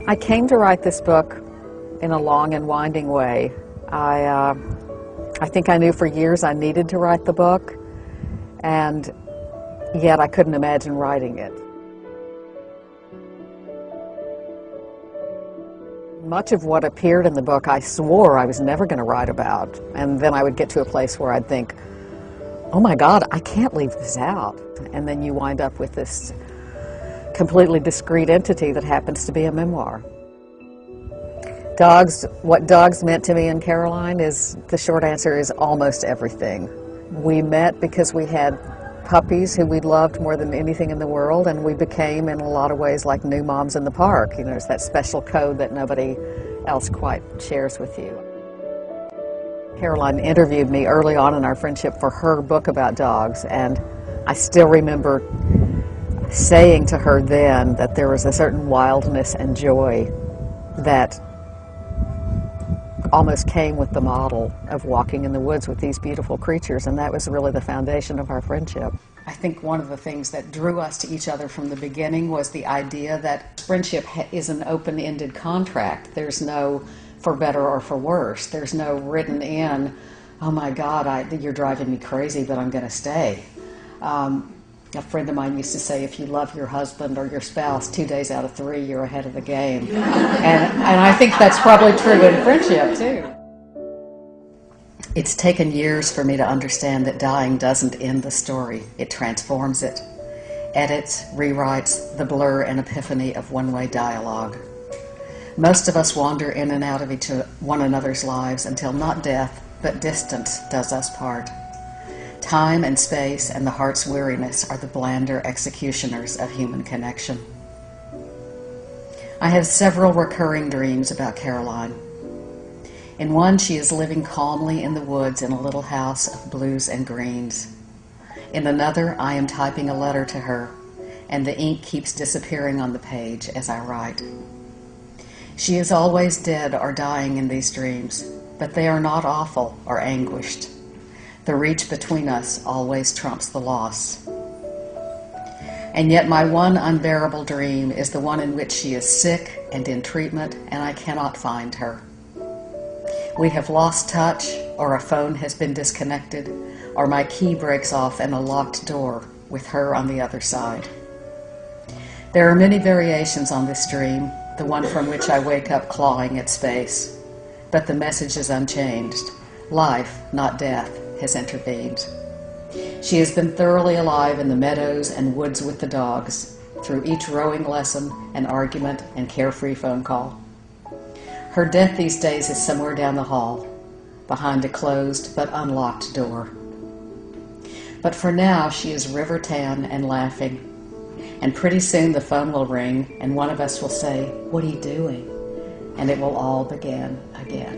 I came to write this book in a long and winding way. I think I knew for years I needed to write the book, and yet I couldn't imagine writing it. Much of what appeared in the book I swore I was never going to write about, and then I would get to a place where I'd think, oh my God, I can't leave this out. And then you wind up with this completely discrete entity that happens to be a memoir. What dogs meant to me and Caroline is, the short answer is almost everything. We met because we had puppies who we loved more than anything in the world, and we became in a lot of ways like new moms in the park. You know, it's that special code that nobody else quite shares with you. Caroline interviewed me early on in our friendship for her book about dogs, and I still remember saying to her then that there was a certain wildness and joy that almost came with the model of walking in the woods with these beautiful creatures, and that was really the foundation of our friendship. I think one of the things that drew us to each other from the beginning was the idea that friendship is an open-ended contract. There's no for better or for worse. There's no written in, oh my God, you're driving me crazy, but I'm going to stay. A friend of mine used to say, if you love your husband or your spouse 2 days out of 3, you're ahead of the game. And I think that's probably true in friendship, too. It's taken years for me to understand that dying doesn't end the story. It transforms it, edits, rewrites the blur and epiphany of one-way dialogue. Most of us wander in and out of one another's lives until not death, but distance does us part. Time and space and the heart's weariness are the blander executioners of human connection. I have several recurring dreams about Caroline. In one, she is living calmly in the woods in a little house of blues and greens. In another, I am typing a letter to her, and the ink keeps disappearing on the page as I write. She is always dead or dying in these dreams, but they are not awful or anguished. The reach between us always trumps the loss. And yet my one unbearable dream is the one in which she is sick and in treatment, and I cannot find her. We have lost touch, or a phone has been disconnected, or my key breaks off in a locked door with her on the other side. There are many variations on this dream, the one from which I wake up clawing at space. But the message is unchanged. Life, not death, has intervened. She has been thoroughly alive in the meadows and woods with the dogs, through each rowing lesson and argument and carefree phone call. Her death these days is somewhere down the hall, behind a closed but unlocked door. But for now, she is river tan and laughing, and pretty soon the phone will ring and one of us will say, "What are you doing?" And it will all begin again.